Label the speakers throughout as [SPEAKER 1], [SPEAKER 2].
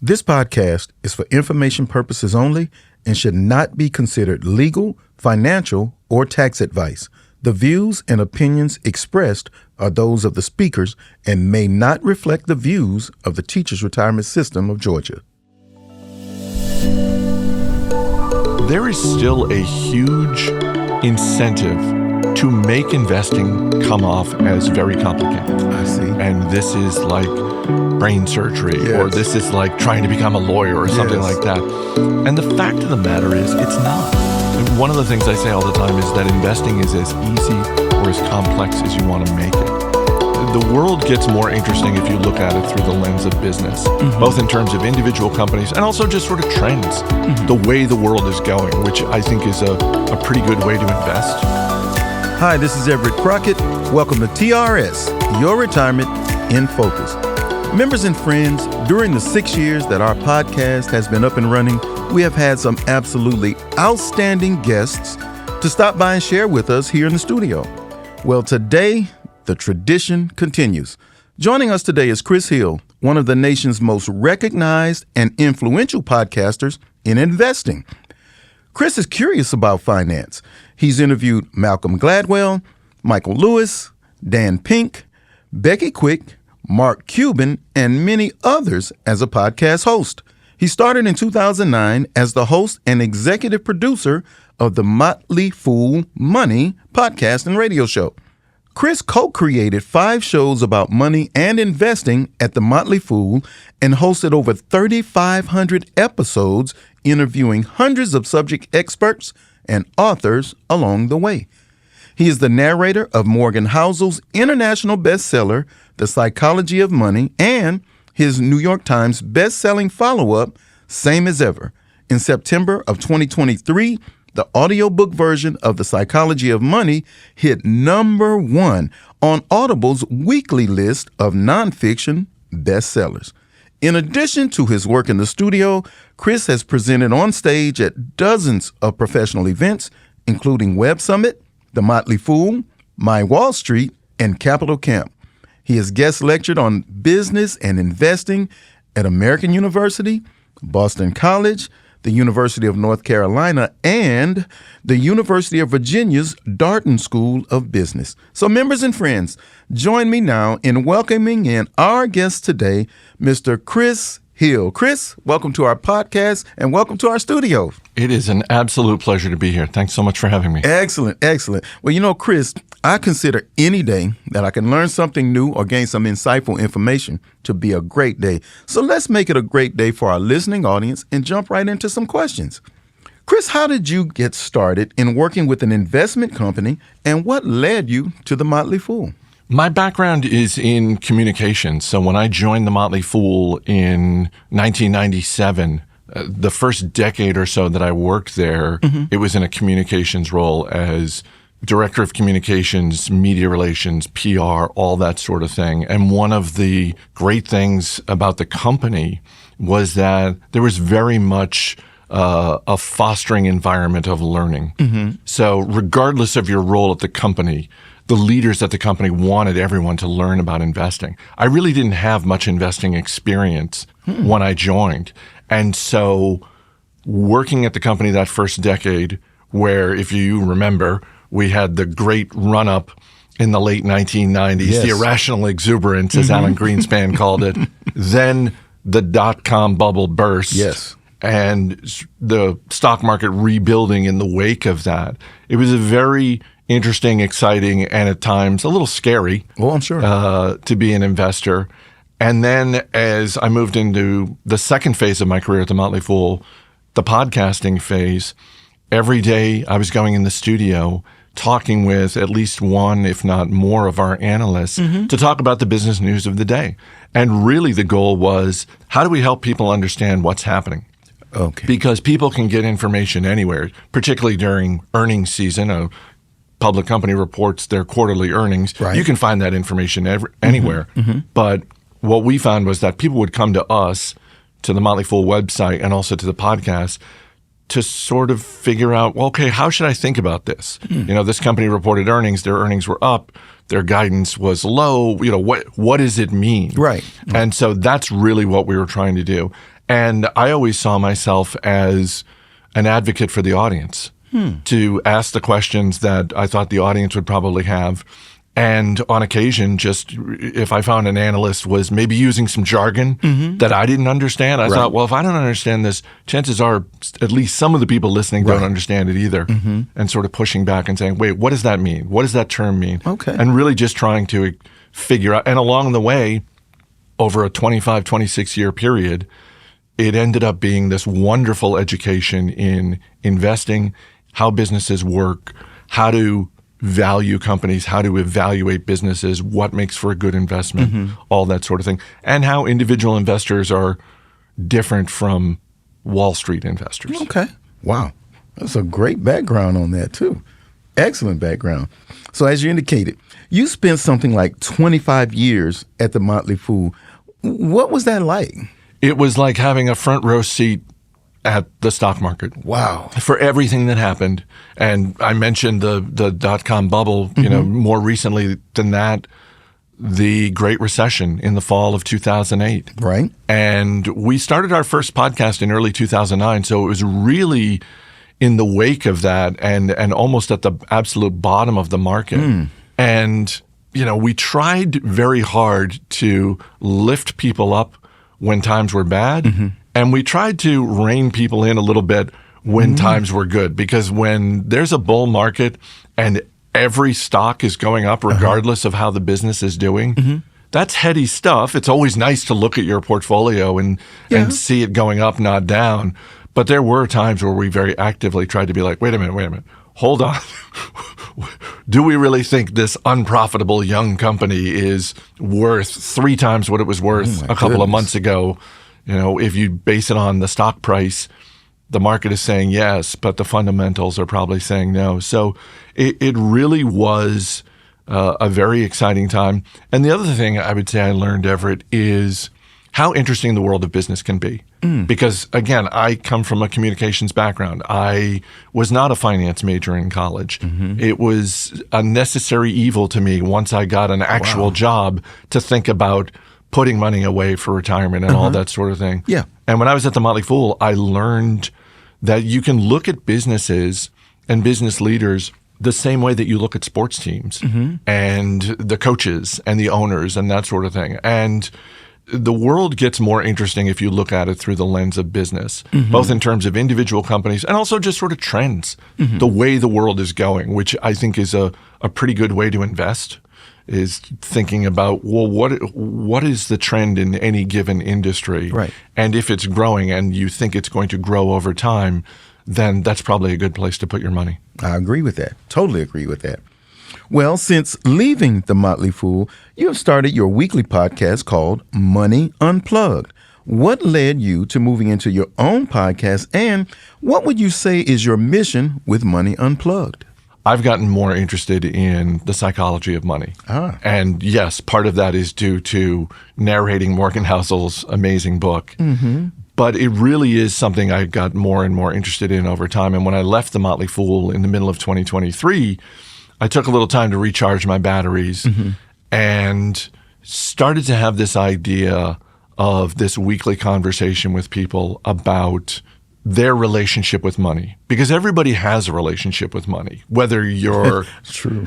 [SPEAKER 1] This podcast is for information purposes only and should not be considered legal, financial, or tax advice. The views and opinions expressed are those of the speakers and may not reflect the views of the Teachers Retirement System of Georgia.
[SPEAKER 2] There is still a huge incentive to make investing come off as very complicated.
[SPEAKER 1] I see.
[SPEAKER 2] And this is like brain surgery,
[SPEAKER 1] Yes.
[SPEAKER 2] or this is like trying to become a lawyer or something
[SPEAKER 1] Yes.
[SPEAKER 2] like that. And the fact of the matter is, it's not. And one of the things I say all the time is that investing is as easy or as complex as you want to make it. The world gets more interesting if you look at it through the lens of business, both in terms of individual companies and also just sort of trends, the way the world is going, which I think is a pretty good way to invest.
[SPEAKER 1] Hi, this is Everett Crockett. Welcome to TRS, Your Retirement in Focus. Members and friends, during the 6 years that our podcast has been up and running, we have had some absolutely outstanding guests to stop by and share with us here in the studio. Well, today, the tradition continues. Joining us today is Chris Hill, one of the nation's most recognized and influential podcasters in investing. Chris is curious about finance. He's interviewed Malcolm Gladwell, Michael Lewis, Dan Pink, Becky Quick, Mark Cuban, and many others as a podcast host. He started in 2009 as the host and executive producer of the Motley Fool Money podcast and radio show. Chris co-created 5 shows about money and investing at the Motley Fool and hosted over 3,500 episodes, interviewing hundreds of subject experts and authors along the way. He is the narrator of Morgan Housel's international bestseller, The Psychology of Money, and his New York Times best-selling follow-up, Same as Ever. In September of 2023, the audiobook version of The Psychology of Money hit number 1 on Audible's weekly list of nonfiction bestsellers. In addition to his work in the studio, Chris has presented on stage at dozens of professional events, including Web Summit, The Motley Fool, My Wall Street, and Capital Camp. He has guest lectured on business and investing at American University, Boston College, the University of North Carolina, and the University of Virginia's Darden School of Business. So members and friends, join me now in welcoming in our guest today, Mr. Chris Hill. Chris, welcome to our podcast and welcome to our studio.
[SPEAKER 2] It is an absolute pleasure to be here. Thanks so much for having me.
[SPEAKER 1] Excellent, excellent. Well, you know, Chris, I consider any day that I can learn something new or gain some insightful information to be a great day. So let's make it a great day for our listening audience and jump right into some questions. Chris, how did you get started in working with an investment company, and what led you to the Motley Fool?
[SPEAKER 2] My background is in communications. So when I joined the Motley Fool in 1997, the first decade or so that I worked there, it was in a communications role as director of communications, media relations, PR, all that sort of thing. And one of the great things about the company was that there was very much a fostering environment of learning. So regardless of your role at the company, the leaders at the company wanted everyone to learn about investing. I really didn't have much investing experience when I joined. And so working at the company that first decade, where if you remember, we had the great run-up in the late 1990s,
[SPEAKER 1] Yes.
[SPEAKER 2] the irrational exuberance, as Alan Greenspan called it. Then the dot-com bubble burst.
[SPEAKER 1] Yes.
[SPEAKER 2] And the stock market rebuilding in the wake of that. It was a very interesting, exciting, and at times a little scary
[SPEAKER 1] Well, I'm sure.
[SPEAKER 2] to be an investor. And then as I moved into the second phase of my career at the Motley Fool, the podcasting phase, every day I was going in the studio talking with at least one, if not more, of our analysts to talk about the business news of the day. And really the goal was, how do we help people understand what's happening?
[SPEAKER 1] Okay.
[SPEAKER 2] Because people can get information anywhere, particularly during earnings season. A public company reports their quarterly earnings.
[SPEAKER 1] Right.
[SPEAKER 2] You can find that information anywhere. But what we found was that people would come to us, to the Motley Fool website, and also to the podcast to sort of figure out, well, okay, how should I think about this? You know, this company reported earnings, their earnings were up, their guidance was low. You know, what does it mean?
[SPEAKER 1] Right.
[SPEAKER 2] And so that's really what we were trying to do. And I always saw myself as an advocate for the audience, to ask the questions that I thought the audience would probably have. And on occasion, just if I found an analyst was maybe using some jargon that I didn't understand, I thought, well, if I don't understand this, chances are at least some of the people listening don't understand it either. And sort of pushing back and saying, wait, what does that mean? What does that term mean?
[SPEAKER 1] Okay.
[SPEAKER 2] And really just trying to figure out. And along the way, over a 25, 26-year period, it ended up being this wonderful education in investing, how businesses work, how to value companies, how to evaluate businesses, what makes for a good investment, all that sort of thing, and how individual investors are different from Wall Street investors.
[SPEAKER 1] Okay. Wow. That's a great background on that, too. Excellent background. So as you indicated, you spent something like 25 years at the Motley Fool. What was that like?
[SPEAKER 2] It was like having a front row seat at the stock market.
[SPEAKER 1] Wow.
[SPEAKER 2] For everything that happened. And I mentioned the dot-com bubble, more recently than that, the Great Recession in the fall of 2008.
[SPEAKER 1] Right.
[SPEAKER 2] And we started our first podcast in early 2009. So it was really in the wake of that and almost at the absolute bottom of the market. And, we tried very hard to lift people up when times were bad. And we tried to rein people in a little bit when times were good, because when there's a bull market and every stock is going up regardless of how the business is doing, that's heady stuff. It's always nice to look at your portfolio and see it going up, not down. But there were times where we very actively tried to be like, wait a minute, hold on. Do we really think this unprofitable young company is worth 3 times what it was worth a couple of months ago? If you base it on the stock price, the market is saying yes, but the fundamentals are probably saying no. So it really was a very exciting time. And the other thing I would say I learned, Everett, is how interesting the world of business can be. Because, again, I come from a communications background. I was not a finance major in college. It was a necessary evil to me once I got an actual job to think about putting money away for retirement and all that sort of thing. Yeah. And when I was at the Motley Fool, I learned that you can look at businesses and business leaders the same way that you look at sports teams and the coaches and the owners and that sort of thing. And the world gets more interesting if you look at it through the lens of business, both in terms of individual companies and also just sort of trends, the way the world is going, which I think is a pretty good way to invest, is thinking about, well, what is the trend in any given industry? Right. And if it's growing and you think it's going to grow over time, then that's probably a good place to put your money.
[SPEAKER 1] I agree with that. Totally agree with that. Well, since leaving the Motley Fool, you have started your weekly podcast called Money Unplugged. What led you to moving into your own podcast, and what would you say is your mission with Money Unplugged?
[SPEAKER 2] I've gotten more interested in the psychology of money. And yes, part of that is due to narrating Morgan Housel's amazing book. But it really is something I got more and more interested in over time. And when I left the Motley Fool in the middle of 2023, I took a little time to recharge my batteries and started to have this idea of this weekly conversation with people about their relationship with money, because everybody has a relationship with money, whether you're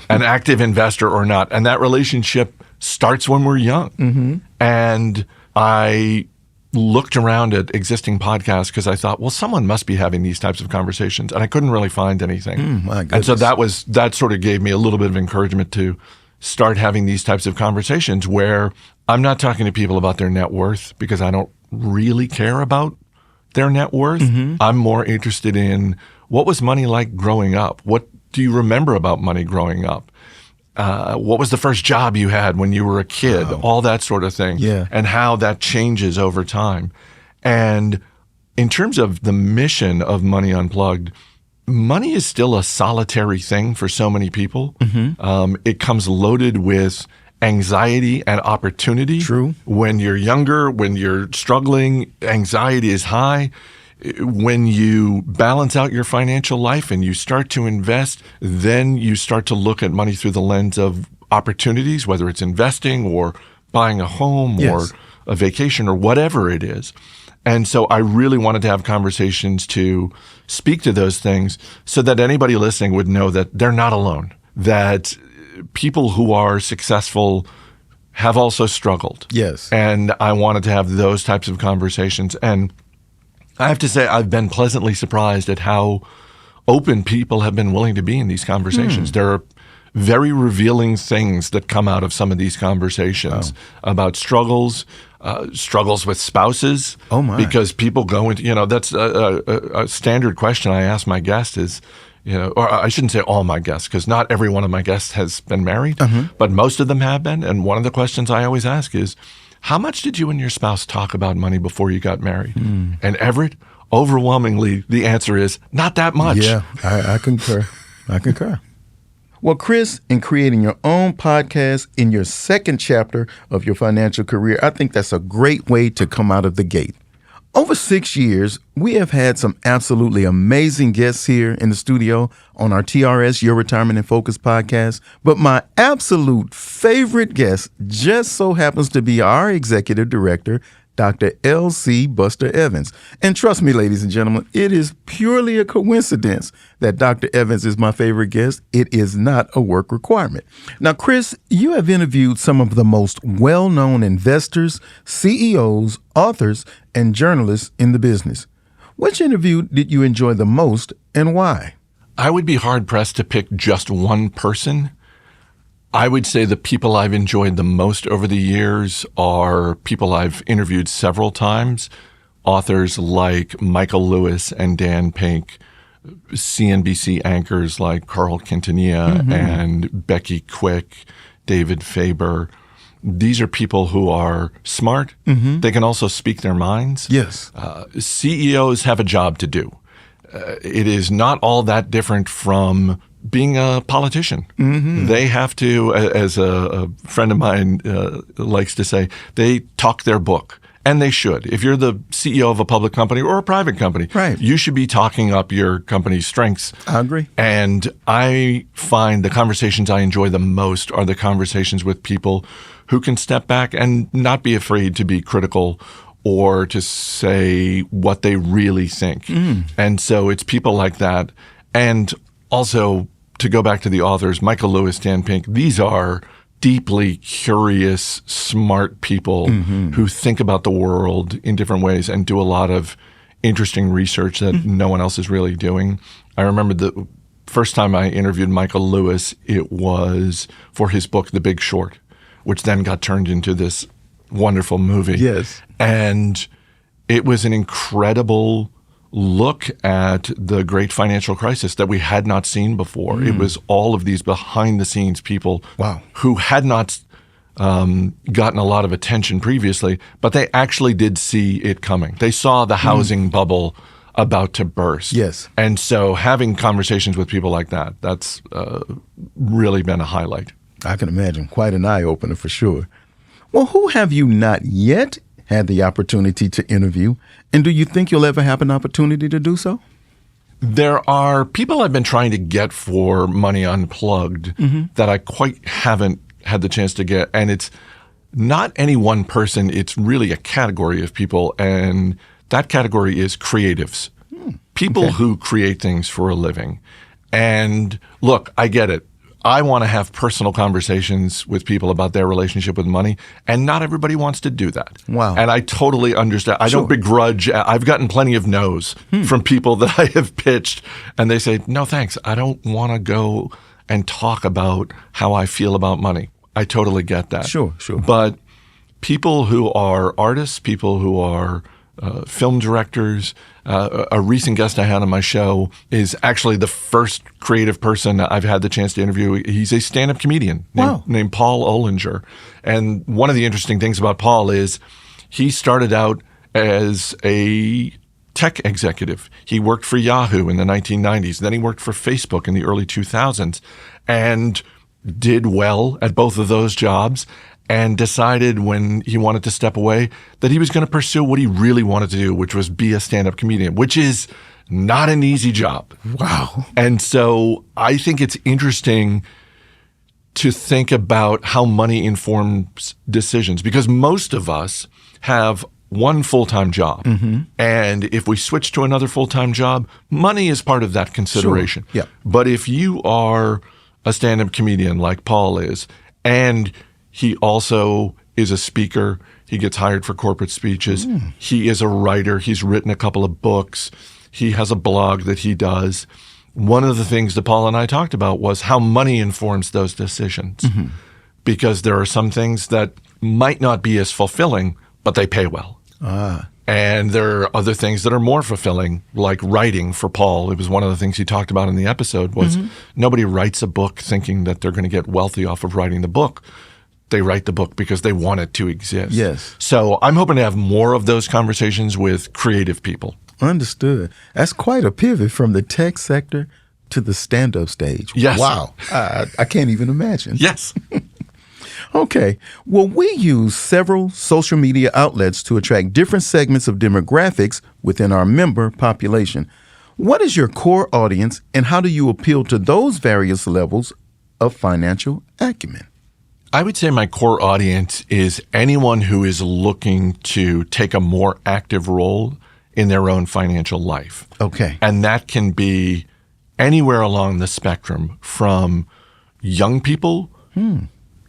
[SPEAKER 2] an active investor or not. And that relationship starts when we're young. And I looked around at existing podcasts because I thought, well, someone must be having these types of conversations. And I couldn't really find anything. And so that sort of gave me a little bit of encouragement to start having these types of conversations where I'm not talking to people about their net worth, because I don't really care about their net worth. I'm more interested in, what was money like growing up? What do you remember about money growing up? What was the first job you had when you were a kid? All that sort of thing. And how that changes over time. And in terms of the mission of Money Unplugged, money is still a solitary thing for so many people. It comes loaded with anxiety and opportunity. When you're younger, when you're struggling, anxiety is high. When you balance out your financial life and you start to invest, then you start to look at money through the lens of opportunities, whether it's investing or buying a home or a vacation or whatever it is. And so I really wanted to have conversations to speak to those things so that anybody listening would know that they're not alone, that people who are successful have also struggled.
[SPEAKER 1] Yes.
[SPEAKER 2] And I wanted to have those types of conversations. And I have to say, I've been pleasantly surprised at how open people have been willing to be in these conversations. There are very revealing things that come out of some of these conversations about struggles with spouses.
[SPEAKER 1] Oh, my.
[SPEAKER 2] Because people go into, that's a standard question I ask my guests is, or I shouldn't say all my guests, because not every one of my guests has been married, but most of them have been. And one of the questions I always ask is, how much did you and your spouse talk about money before you got married? And Everett, overwhelmingly, the answer is not that much.
[SPEAKER 1] Yeah, I concur. I concur. Well, Chris, in creating your own podcast in your second chapter of your financial career, I think that's a great way to come out of the gate. Over 6 years, we have had some absolutely amazing guests here in the studio on our TRS, Your Retirement in Focus podcast. But my absolute favorite guest just so happens to be our executive director, Dr. L.C. Buster Evans. And trust me, ladies and gentlemen, it is purely a coincidence that Dr. Evans is my favorite guest. It is not a work requirement. Now, Chris, you have interviewed some of the most well-known investors, CEOs, authors, and journalists in the business. Which interview did you enjoy the most and why?
[SPEAKER 2] I would be hard-pressed to pick just one person. I would say the people I've enjoyed the most over the years are people I've interviewed several times, authors like Michael Lewis and Dan Pink, CNBC anchors like Carl Quintanilla and Becky Quick, David Faber. These are people who are smart. They can also speak their minds.
[SPEAKER 1] Yes.
[SPEAKER 2] CEOs have a job to do. It is not all that different from being a politician. They have to, as a friend of mine likes to say, they talk their book. And they should. If you're the CEO of a public company or a private company, you should be talking up your company's strengths.
[SPEAKER 1] I agree.
[SPEAKER 2] And I find the conversations I enjoy the most are the conversations with people who can step back and not be afraid to be critical or to say what they really think. And so it's people like that. And also, to go back to the authors, Michael Lewis, Dan Pink, these are deeply curious, smart people who think about the world in different ways and do a lot of interesting research that no one else is really doing. I remember the first time I interviewed Michael Lewis, it was for his book, The Big Short, which then got turned into this wonderful movie.
[SPEAKER 1] Yes.
[SPEAKER 2] And it was an incredible look at the great financial crisis that we had not seen before. It was all of these behind-the-scenes people who had not gotten a lot of attention previously, but they actually did see it coming. They saw the housing bubble about to burst.
[SPEAKER 1] Yes.
[SPEAKER 2] And so having conversations with people like that, that's really been a highlight.
[SPEAKER 1] I can imagine. Quite an eye-opener for sure. Well, who have you not yet had the opportunity to interview, and do you think you'll ever have an opportunity to do so?
[SPEAKER 2] There are people I've been trying to get for Money Unplugged that I quite haven't had the chance to get, and it's not any one person, it's really a category of people, and that category is creatives. People who create things for a living. And look, I get it. I want to have personal conversations with people about their relationship with money, and not everybody wants to do that.
[SPEAKER 1] Wow.
[SPEAKER 2] And I totally understand. I don't begrudge. I've gotten plenty of no's from people that I have pitched, and they say, no, thanks. I don't want to go and talk about how I feel about money. I totally get that.
[SPEAKER 1] Sure.
[SPEAKER 2] But people who are artists, people who are film directors. A recent guest I had on my show is actually the first creative person I've had the chance to interview. He's a stand-up comedian named Paul Olinger. And one of the interesting things about Paul is he started out as a tech executive. He worked for Yahoo in the 1990s. Then he worked for Facebook in the early 2000s and did well at both of those jobs, and decided when he wanted to step away that he was going to pursue what he really wanted to do, which was be a stand-up comedian, which is not an easy job.
[SPEAKER 1] Wow.
[SPEAKER 2] And so I think it's interesting to think about how money informs decisions, because most of us have one full-time job. And if we switch to another full-time job, money is part of that consideration.
[SPEAKER 1] Sure. Yeah.
[SPEAKER 2] But if you are a stand-up comedian like Paul is, and he also is a speaker, he gets hired for corporate speeches, he is a writer, he's written a couple of books, he has a blog that he does. One of the things that Paul and I talked about was how money informs those decisions. Because there are some things that might not be as fulfilling, but they pay well. And there are other things that are more fulfilling, like writing for Paul. It was one of the things he talked about in the episode was nobody writes a book thinking that they're going to get wealthy off of writing the book. They write the book because they want it to exist.
[SPEAKER 1] Yes.
[SPEAKER 2] So I'm hoping to have more of those conversations with creative people.
[SPEAKER 1] Understood. That's quite a pivot from the tech sector to the stand-up stage.
[SPEAKER 2] Yes.
[SPEAKER 1] Wow. I can't even imagine.
[SPEAKER 2] Yes.
[SPEAKER 1] Okay. Well, we use several social media outlets to attract different segments of demographics within our member population. What is your core audience, and how do you appeal to those various levels of financial acumen?
[SPEAKER 2] I would say my core audience is anyone who is looking to take a more active role in their own financial life.
[SPEAKER 1] Okay.
[SPEAKER 2] And that can be anywhere along the spectrum, from young people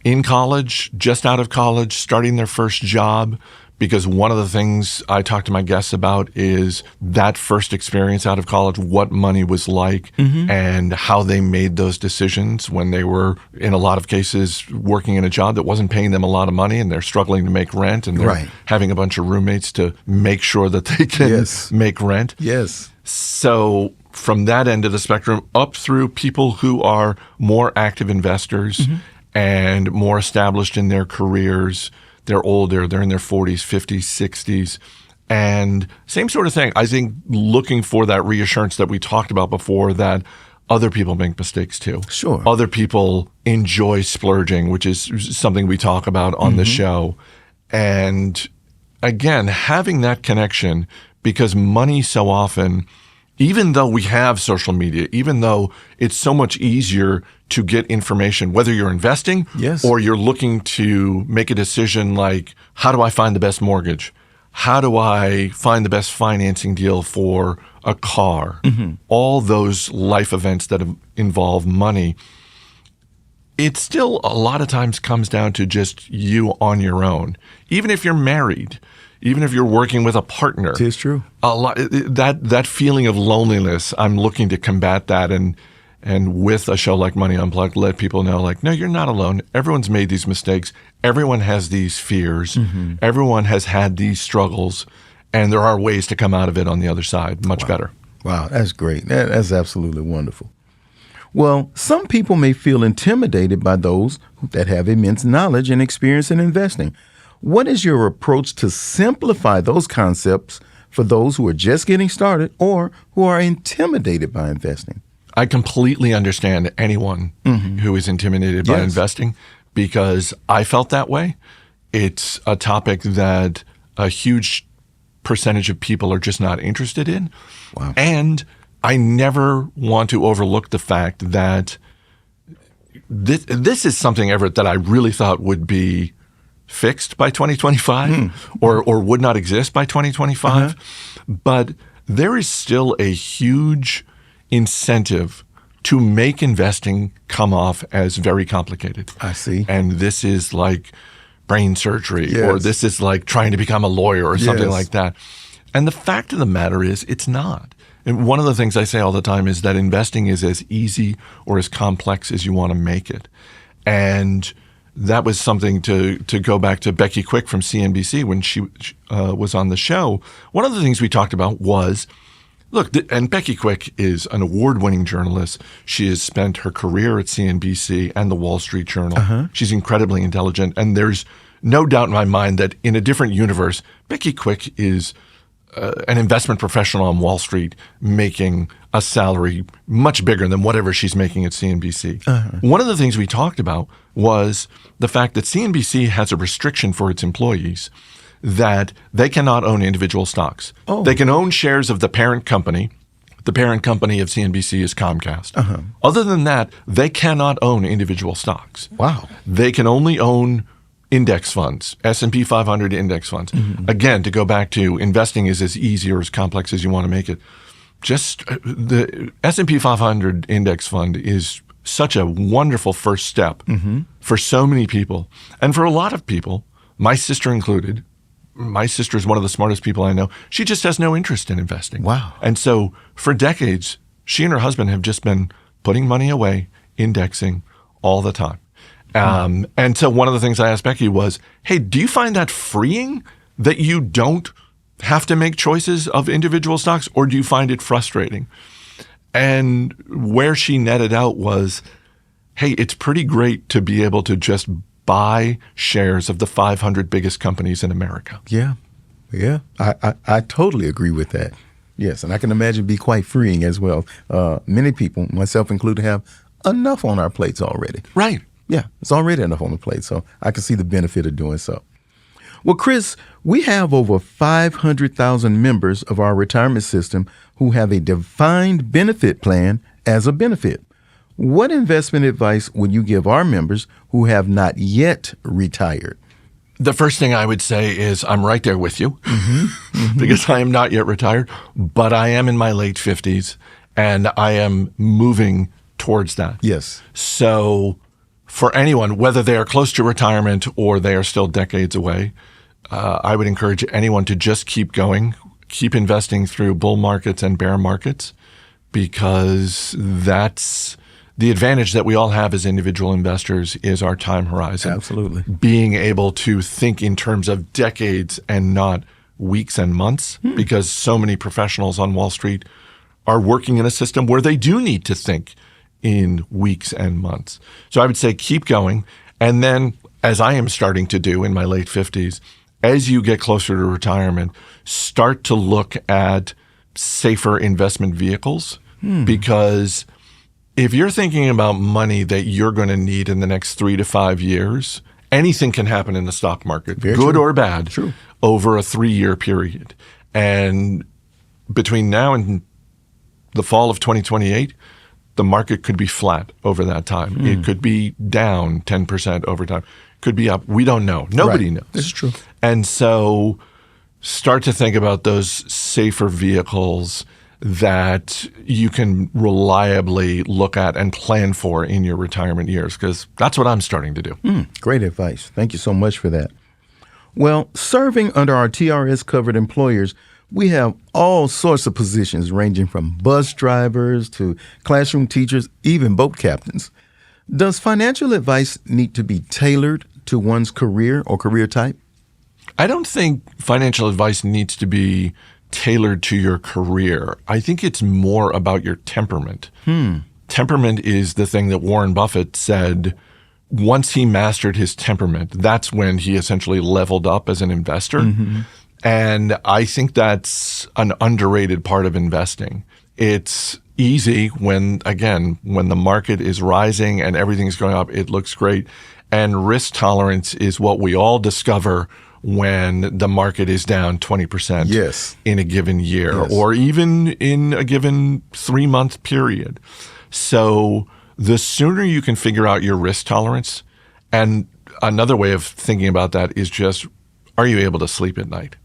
[SPEAKER 2] in college, just out of college, starting their first job. Because one of the things I talk to my guests about is that first experience out of college, what money was like, and how they made those decisions when they were, in a lot of cases, working in a job that wasn't paying them a lot of money, and they're struggling to make rent, and they're having a bunch of roommates to make sure that they can make rent.
[SPEAKER 1] Yes.
[SPEAKER 2] So from that end of the spectrum up through people who are more active investors and more established in their careers. They're older, they're in their 40s, 50s, 60s. And same sort of thing. I think looking for that reassurance that we talked about before, that other people make mistakes too.
[SPEAKER 1] Sure.
[SPEAKER 2] Other people enjoy splurging, which is something we talk about on the show. And again, having that connection, because money so often, even though we have social media, even though it's so much easier to get information, whether you're investing or you're looking to make a decision like, how do I find the best mortgage? How do I find the best financing deal for a car? All those life events that involve money, it still a lot of times comes down to just you on your own. Even if you're married, even if you're working with a partner.
[SPEAKER 1] It is true.
[SPEAKER 2] A lot, that feeling of loneliness, I'm looking to combat that, and with a show like Money Unplugged, let people know, like, no, you're not alone. Everyone's made these mistakes. Everyone has these fears. Everyone has had these struggles, and there are ways to come out of it on the other side much better.
[SPEAKER 1] Wow, that's great. That's absolutely wonderful. Well, some people may feel intimidated by those that have immense knowledge and experience in investing. What is your approach to simplify those concepts for those who are just getting started or who are intimidated by investing?
[SPEAKER 2] I completely understand anyone who is intimidated by investing, because I felt that way. It's a topic that a huge percentage of people are just not interested in.
[SPEAKER 1] Wow.
[SPEAKER 2] And I never want to overlook the fact that this is something, Everett, that I really thought would be fixed by 2025 or would not exist by 2025. But there is still a huge incentive to make investing come off as very complicated.
[SPEAKER 1] I see.
[SPEAKER 2] And this is like brain surgery, or this is like trying to become a lawyer or something like that. And the fact of the matter is, it's not. And one of the things I say all the time is that investing is as easy or as complex as you want to make it. And that was something to go back to Becky Quick from CNBC when she was on the show. One of the things we talked about was, look, and Becky Quick is an award-winning journalist. She has spent her career at CNBC and the Wall Street Journal. She's incredibly intelligent. And there's no doubt in my mind that in a different universe, Becky Quick is an investment professional on Wall Street making a salary much bigger than whatever she's making at CNBC. One of the things we talked about was the fact that CNBC has a restriction for its employees that they cannot own individual stocks. They can own shares of the parent company. The parent company of CNBC is Comcast. Other than that, they cannot own individual stocks.
[SPEAKER 1] Wow.
[SPEAKER 2] They can only own index funds, S&P 500 index funds. Again, to go back to investing is as easy or as complex as you want to make it. Just the S&P 500 index fund is such a wonderful first step for so many people. And for a lot of people, my sister included. My sister is one of the smartest people I know. She just has no interest in investing.
[SPEAKER 1] Wow.
[SPEAKER 2] And so for decades, she and her husband have just been putting money away, indexing all the time. And so one of the things I asked Becky was, hey, do you find that freeing that you don't have to make choices of individual stocks, or do you find it frustrating? And where she netted out was, hey, it's pretty great to be able to just buy shares of the 500 biggest companies in America.
[SPEAKER 1] Yeah. I totally agree with that. Yes, and I can imagine be quite freeing as well. Many people, myself included, have enough on our plates already.
[SPEAKER 2] Right.
[SPEAKER 1] Yeah, it's already enough on the plate, so I can see the benefit of doing so. Well, Chris, we have over 500,000 members of our retirement system who have a defined benefit plan as a benefit. What investment advice would you give our members who have not yet retired?
[SPEAKER 2] The first thing I would say is I'm right there with you because I am not yet retired, but I am in my late 50s and I am moving towards that.
[SPEAKER 1] Yes.
[SPEAKER 2] So for anyone, whether they are close to retirement or they are still decades away, I would encourage anyone to just keep going, keep investing through bull markets and bear markets, because that's the advantage that we all have as individual investors is our time horizon.
[SPEAKER 1] Absolutely.
[SPEAKER 2] Being able to think in terms of decades and not weeks and months, because so many professionals on Wall Street are working in a system where they do need to think in weeks and months. So I would say keep going. And then, as I am starting to do in my late 50s, as you get closer to retirement, start to look at safer investment vehicles. Because if you're thinking about money that you're going to need in the next 3 to 5 years, anything can happen in the stock market,
[SPEAKER 1] Very
[SPEAKER 2] good
[SPEAKER 1] true.
[SPEAKER 2] or bad,
[SPEAKER 1] True.
[SPEAKER 2] over a 3-year period. And between now and the fall of 2028, the market could be flat over that time. It could be down 10% over time. Could be up. We don't know. Nobody knows.
[SPEAKER 1] This is true.
[SPEAKER 2] And so start to think about those safer vehicles that you can reliably look at and plan for in your retirement years, because that's what I'm starting to do.
[SPEAKER 1] Great advice. Thank you so much for that. Well, serving under our TRS covered employers, we have all sorts of positions ranging from bus drivers to classroom teachers, even boat captains. Does financial advice need to be tailored to one's career or career type?
[SPEAKER 2] I don't think financial advice needs to be tailored to your career. I think it's more about your temperament. Temperament is the thing that Warren Buffett said once he mastered his temperament, that's when he essentially leveled up as an investor. And I think that's an underrated part of investing. It's easy when the market is rising and everything's going up, it looks great. And risk tolerance is what we all discover when the market is down 20% in a given year or even in a given 3-month period. So the sooner you can figure out your risk tolerance, and another way of thinking about that is just, are you able to sleep at night?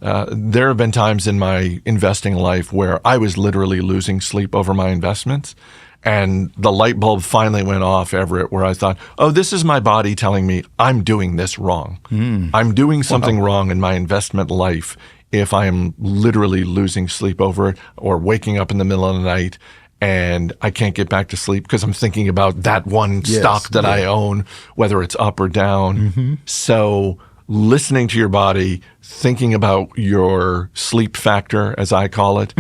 [SPEAKER 2] There have been times in my investing life where I was literally losing sleep over my investments. And the light bulb finally went off, Everett, where I thought, oh, this is my body telling me I'm doing this wrong. I'm doing something wrong in my investment life if I am literally losing sleep over it or waking up in the middle of the night and I can't get back to sleep because I'm thinking about that one stock that I own, whether it's up or down. So listening to your body, thinking about your sleep factor, as I call it,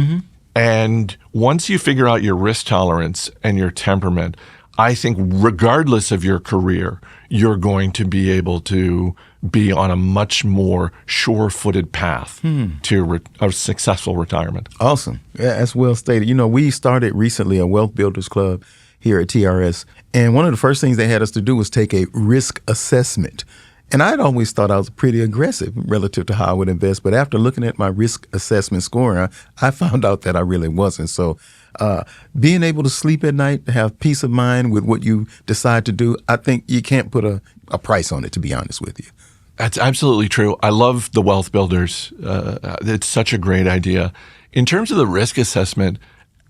[SPEAKER 2] and once you figure out your risk tolerance and your temperament, I think regardless of your career, you're going to be able to be on a much more sure-footed path to a successful retirement.
[SPEAKER 1] Awesome. Yeah, that's well stated. You know, we started recently a Wealth Builders Club here at TRS, and one of the first things they had us to do was take a risk assessment. And I'd always thought I was pretty aggressive relative to how I would invest. But after looking at my risk assessment scoring, I found out that I really wasn't. So being able to sleep at night, to have peace of mind with what you decide to do, I think you can't put a price on it, to be honest with you.
[SPEAKER 2] That's absolutely true. I love the wealth builders. It's such a great idea. In terms of the risk assessment,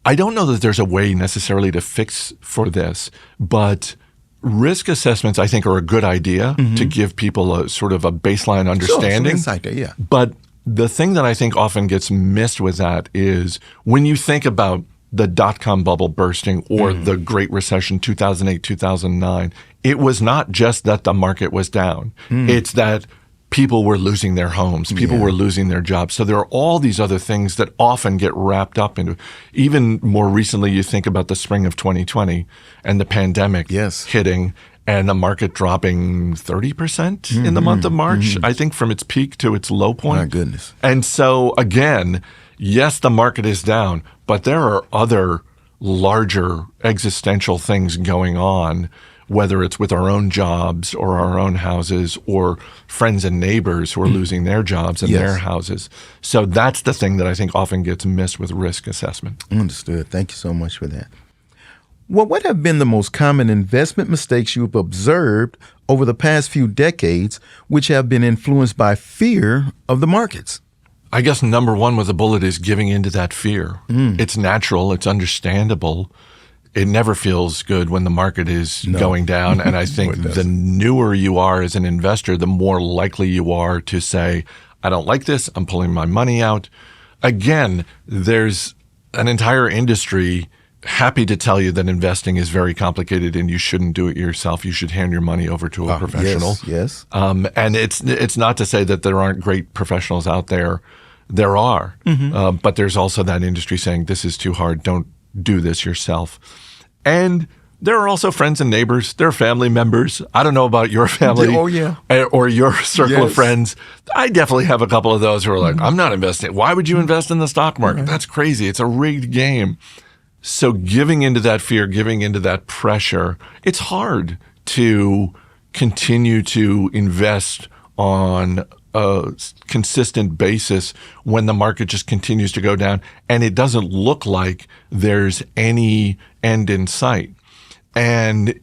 [SPEAKER 2] I don't know that there's a way necessarily to fix for this, but risk assessments, I think, are a good idea to give people a sort of a baseline understanding.
[SPEAKER 1] Sure, some insight there, yeah.
[SPEAKER 2] But the thing that I think often gets missed with that is when you think about the dot-com bubble bursting or the Great Recession, 2008, 2009, it was not just that the market was down. It's that people were losing their homes. People were losing their jobs. So there are all these other things that often get wrapped up into. Even more recently, you think about the spring of 2020 and the pandemic hitting and the market dropping 30% in the month of March, I think from its peak to its low point.
[SPEAKER 1] My goodness.
[SPEAKER 2] And so again, yes, the market is down, but there are other larger existential things going on, whether it's with our own jobs or our own houses or friends and neighbors who are losing their jobs and their houses. So that's the thing that I think often gets missed with risk assessment.
[SPEAKER 1] Understood. Thank you so much for that. Well, what have been the most common investment mistakes you've observed over the past few decades, which have been influenced by fear of the markets?
[SPEAKER 2] I guess number one with a bullet is giving into that fear. It's natural. It's understandable. It never feels good when the market is going down. And I think the newer you are as an investor, the more likely you are to say, I don't like this. I'm pulling my money out. Again, there's an entire industry happy to tell you that investing is very complicated and you shouldn't do it yourself. You should hand your money over to a professional.
[SPEAKER 1] Yes.
[SPEAKER 2] And it's not to say that there aren't great professionals out there. There are. But there's also that industry saying, this is too hard. Don't do this yourself. And there are also friends and neighbors. There are family members. I don't know about your family or your circle of friends. I definitely have a couple of those who are like, I'm not investing. Why would you invest in the stock market? That's crazy. It's a rigged game. So giving into that fear, giving into that pressure, it's hard to continue to invest on a consistent basis when the market just continues to go down and it doesn't look like there's any end in sight. And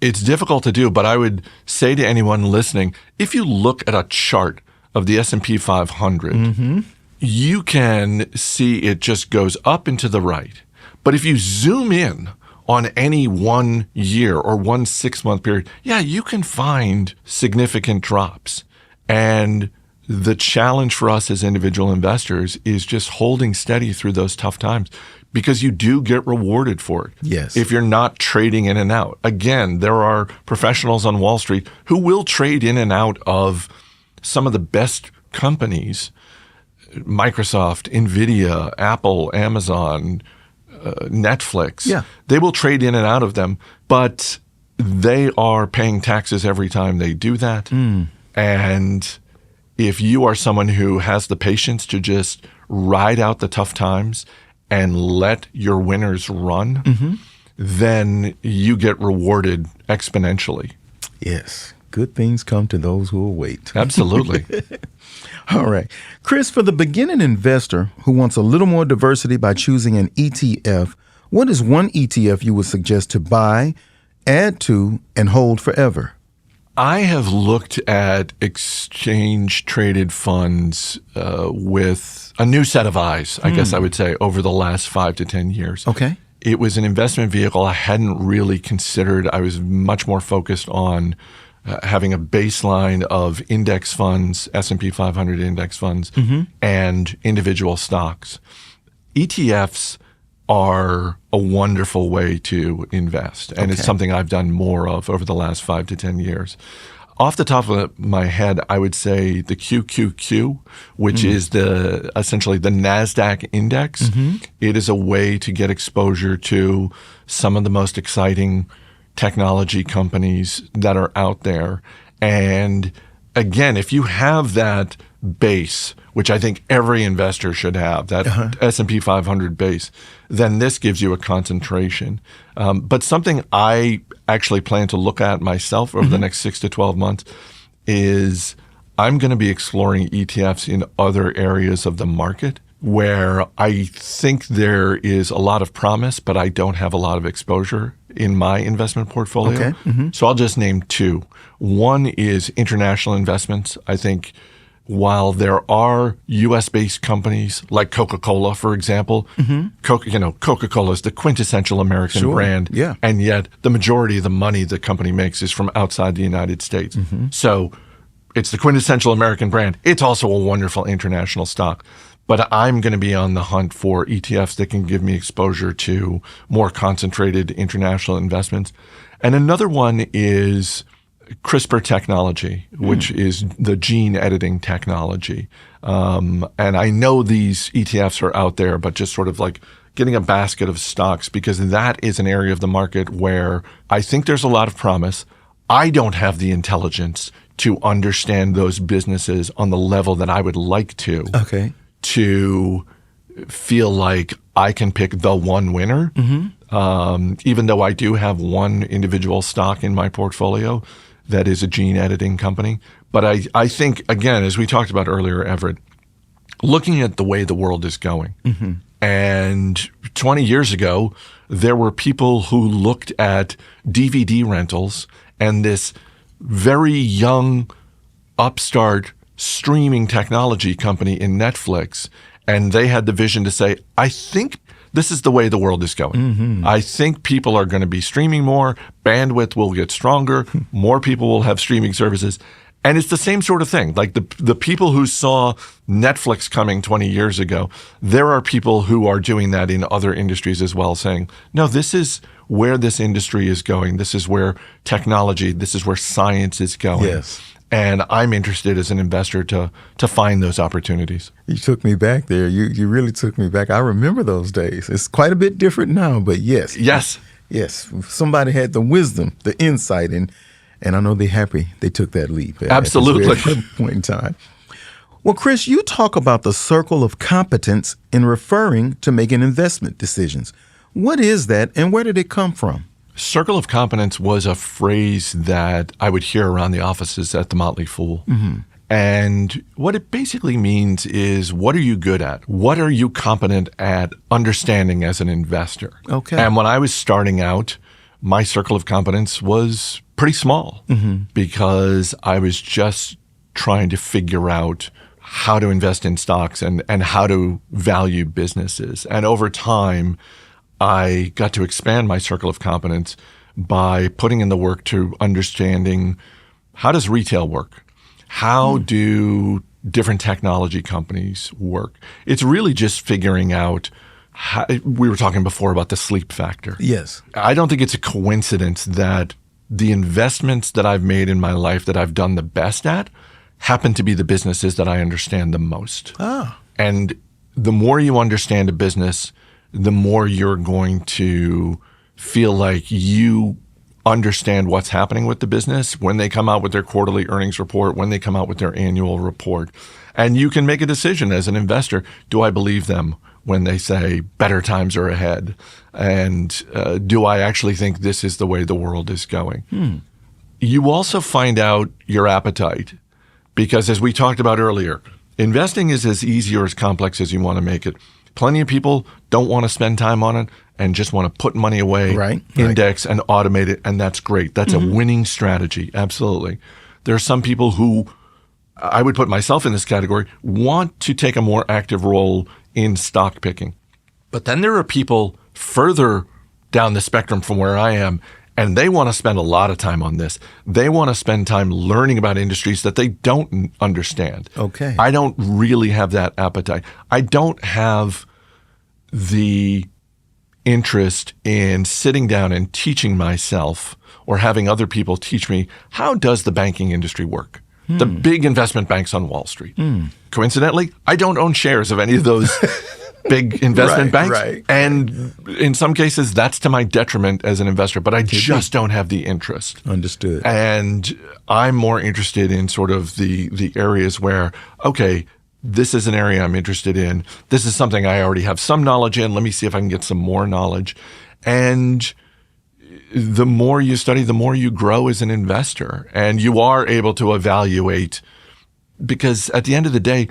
[SPEAKER 2] it's difficult to do, but I would say to anyone listening, if you look at a chart of the S&P 500, you can see it just goes up and to the right. But if you zoom in on any 1 year or 1 6-month period, you can find significant drops. And the challenge for us as individual investors is just holding steady through those tough times because you do get rewarded for it.
[SPEAKER 1] Yes.
[SPEAKER 2] If you're not trading in and out. Again, there are professionals on Wall Street who will trade in and out of some of the best companies, Microsoft, NVIDIA, Apple, Amazon, Netflix. They will trade in and out of them, but they are paying taxes every time they do that. And if you are someone who has the patience to just ride out the tough times and let your winners run, then you get rewarded exponentially.
[SPEAKER 1] Yes. Good things come to those who will wait.
[SPEAKER 2] Absolutely.
[SPEAKER 1] All right. Chris, for the beginning investor who wants a little more diversity by choosing an ETF, what is one ETF you would suggest to buy, add to, and hold forever?
[SPEAKER 2] I have looked at exchange-traded funds with a new set of eyes, I guess I would say, over the last 5 to 10 years.
[SPEAKER 1] Okay.
[SPEAKER 2] It was an investment vehicle I hadn't really considered. I was much more focused on having a baseline of index funds, S&P 500 index funds, and individual stocks. ETFs are a wonderful way to invest, and it's something I've done more of over the last 5 to 10 years. Off the top of my head, I would say the QQQ, which is essentially the NASDAQ index. It is a way to get exposure to some of the most exciting technology companies that are out there. And again, if you have that base, which I think every investor should have, that S&P 500 base, then this gives you a concentration. But something I actually plan to look at myself over the next 6 to 12 months is I'm going to be exploring ETFs in other areas of the market where I think there is a lot of promise, but I don't have a lot of exposure in my investment portfolio.
[SPEAKER 1] Okay. Mm-hmm.
[SPEAKER 2] So I'll just name two. One is international investments. I think while there are U.S.-based companies like Coca-Cola, for example, Coca-Cola is the quintessential American brand, and yet the majority of the money the company makes is from outside the United States. So it's the quintessential American brand. It's also a wonderful international stock. But I'm going to be on the hunt for ETFs that can give me exposure to more concentrated international investments. And another one is CRISPR technology, which is the gene editing technology. And I know these ETFs are out there, but just sort of like getting a basket of stocks, because that is an area of the market where I think there's a lot of promise. I don't have the intelligence to understand those businesses on the level that I would like to.
[SPEAKER 1] Okay.
[SPEAKER 2] To feel like I can pick the one winner, even though I do have one individual stock in my portfolio that is a gene editing company. But I think, again, as we talked about earlier, Everett, looking at the way the world is going, and 20 years ago, there were people who looked at DVD rentals and this very young upstart streaming technology company in Netflix, and they had the vision to say, I think this is the way the world is going. I think people are going to be streaming more, bandwidth will get stronger, more people will have streaming services. And it's the same sort of thing. Like the people who saw Netflix coming 20 years ago, there are people who are doing that in other industries as well, saying, no, this is where this industry is going. This is where technology, this is where science is going.
[SPEAKER 1] Yes.
[SPEAKER 2] And I'm interested as an investor to find those opportunities.
[SPEAKER 1] You took me back there. You really took me back. I remember those days. It's quite a bit different now, but yes.
[SPEAKER 2] Yes.
[SPEAKER 1] Yes. Somebody had the wisdom, the insight, and I know they're happy they took that leap.
[SPEAKER 2] Absolutely.
[SPEAKER 1] At this point in time. Well, Chris, you talk about the circle of competence in referring to making investment decisions. What is that, and where did it come from?
[SPEAKER 2] Circle of competence was a phrase that I would hear around the offices at the Motley Fool. And what it basically means is, what are you good at? What are you competent at understanding as an investor?
[SPEAKER 1] Okay.
[SPEAKER 2] And when I was starting out, my circle of competence was pretty small because I was just trying to figure out how to invest in stocks and how to value businesses. And over time, I got to expand my circle of competence by putting in the work to understanding, how does retail work? How do different technology companies work? It's really just figuring out how, we were talking before about the sleep factor.
[SPEAKER 1] Yes.
[SPEAKER 2] I don't think it's a coincidence that the investments that I've made in my life that I've done the best at happen to be the businesses that I understand the most. And the more you understand a business, the more you're going to feel like you understand what's happening with the business when they come out with their quarterly earnings report, when they come out with their annual report. And you can make a decision as an investor, do I believe them when they say better times are ahead? And do I actually think this is the way the world is going? You also find out your appetite because, as we talked about earlier, investing is as easy or as complex as you want to make it. Plenty of people don't want to spend time on it and just want to put money away, index, and automate it, and that's great. That's a winning strategy, absolutely. There are some people who, I would put myself in this category, want to take a more active role in stock picking. But then there are people further down the spectrum from where I am, and they want to spend a lot of time on this. They want to spend time learning about industries that they don't understand.
[SPEAKER 1] Okay.
[SPEAKER 2] I don't really have that appetite. I don't have the interest in sitting down and teaching myself or having other people teach me, how does the banking industry work? The big investment banks on Wall Street. Coincidentally, I don't own shares of any of those big investment banks. And in some cases, that's to my detriment as an investor, but I just don't have the interest.
[SPEAKER 1] Understood.
[SPEAKER 2] And I'm more interested in sort of the areas where, okay, this is an area I'm interested in. This is something I already have some knowledge in. Let me see if I can get some more knowledge. And the more you study, the more you grow as an investor. And you are able to evaluate, because at the end of the day,